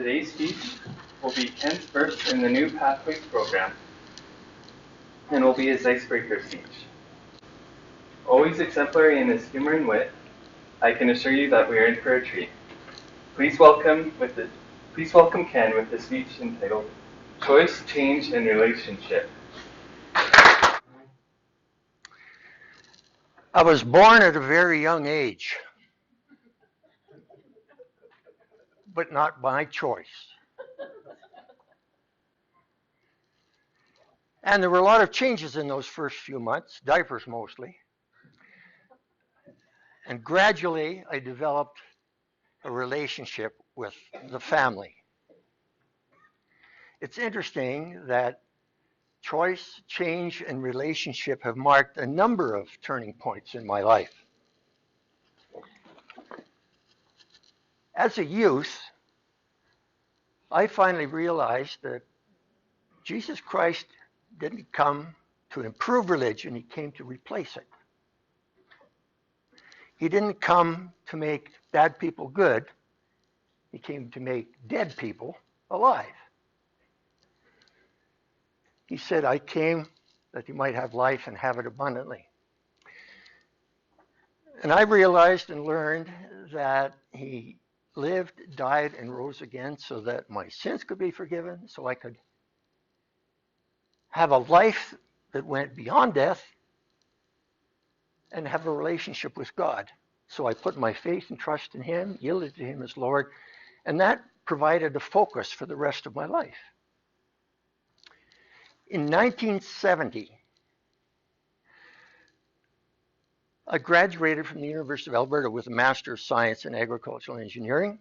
Today's speech will be Ken's first in the new Pathways program and will be his icebreaker speech. Always exemplary in his humor and wit, I can assure you that we are in for a treat. Please welcome Ken with the speech entitled Choice, Change, and Relationship. I was born at a very young age, but not by choice. And there were a lot of changes in those first few months, diapers mostly. And gradually, I developed a relationship with the family. It's interesting that choice, change, and relationship have marked a number of turning points in my life. As a youth, I finally realized that Jesus Christ didn't come to improve religion, he came to replace it. He didn't come to make bad people good, he came to make dead people alive. He said, I came that you might have life and have it abundantly. And I realized and learned that he lived, died, and rose again so that my sins could be forgiven, so I could have a life that went beyond death and have a relationship with God. So I put my faith and trust in him, yielded to him as Lord, and that provided a focus for the rest of my life. In 1970, I graduated from the University of Alberta with a Master of Science in Agricultural Engineering.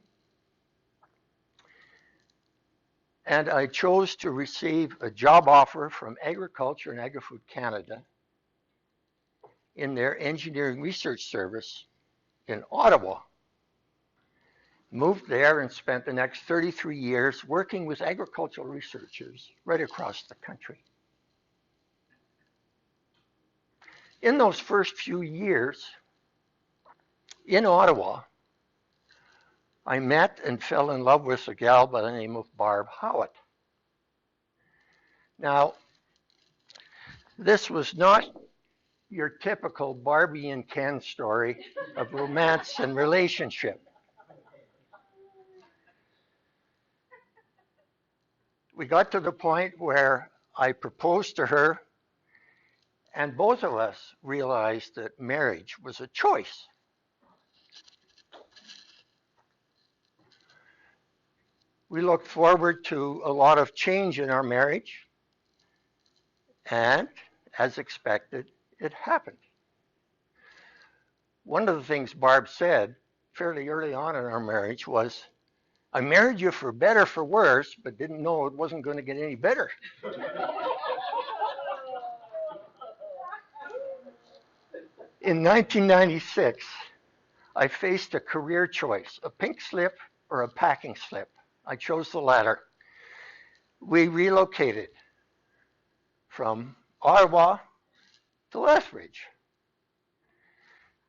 And I chose to receive a job offer from Agriculture and Agri-Food Canada in their engineering research service in Ottawa. Moved there and spent the next 33 years working with agricultural researchers right across the country. In those first few years in Ottawa, I met and fell in love with a gal by the name of Barb Howitt. Now, this was not your typical Barbie and Ken story of romance and relationship. We got to the point where I proposed to her, and both of us realized that marriage was a choice. We looked forward to a lot of change in our marriage, and as expected, it happened. One of the things Barb said fairly early on in our marriage was, I married you for better, for worse, but didn't know it wasn't going to get any better. In 1996, I faced a career choice, a pink slip or a packing slip. I chose the latter. We relocated from Ottawa to Lethbridge.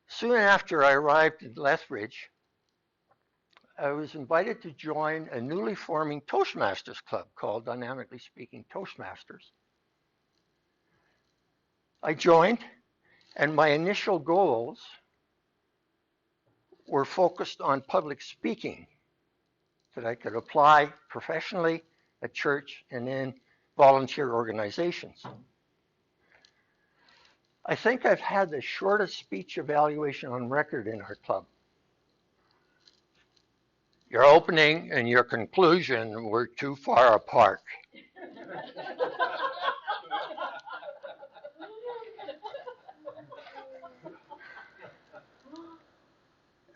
Soon after I arrived in Lethbridge, I was invited to join a newly forming Toastmasters club called Dynamically Speaking Toastmasters. I joined, and my initial goals were focused on public speaking that I could apply professionally at church and in volunteer organizations. I think I've had the shortest speech evaluation on record in our club. Your opening and your conclusion were too far apart.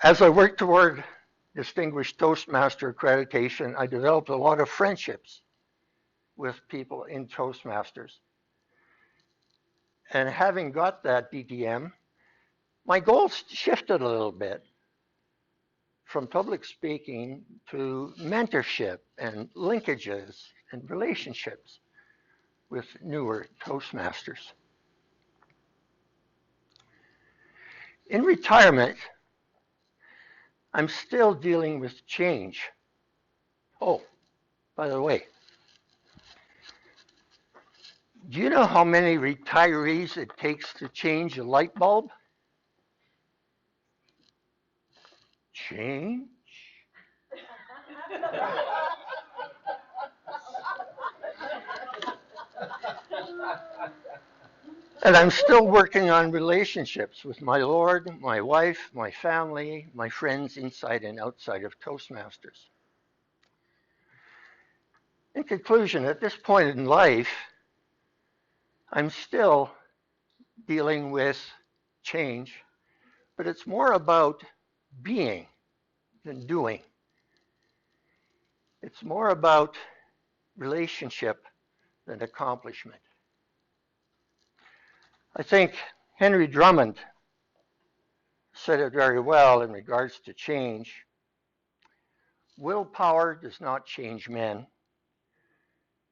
As I worked toward Distinguished Toastmaster accreditation, I developed a lot of friendships with people in Toastmasters. And having got that DTM, my goals shifted a little bit from public speaking to mentorship and linkages and relationships with newer Toastmasters. In retirement, I'm still dealing with change. Oh, by the way, do you know how many retirees it takes to change a light bulb? Change? And I'm still working on relationships with my Lord, my wife, my family, my friends inside and outside of Toastmasters. In conclusion, at this point in life, I'm still dealing with change, but it's more about being than doing. It's more about relationship than accomplishment. I think Henry Drummond said it very well in regards to change. Willpower does not change men.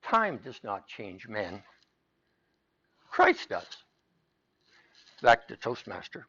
Time does not change men. Christ does. Back to Toastmaster.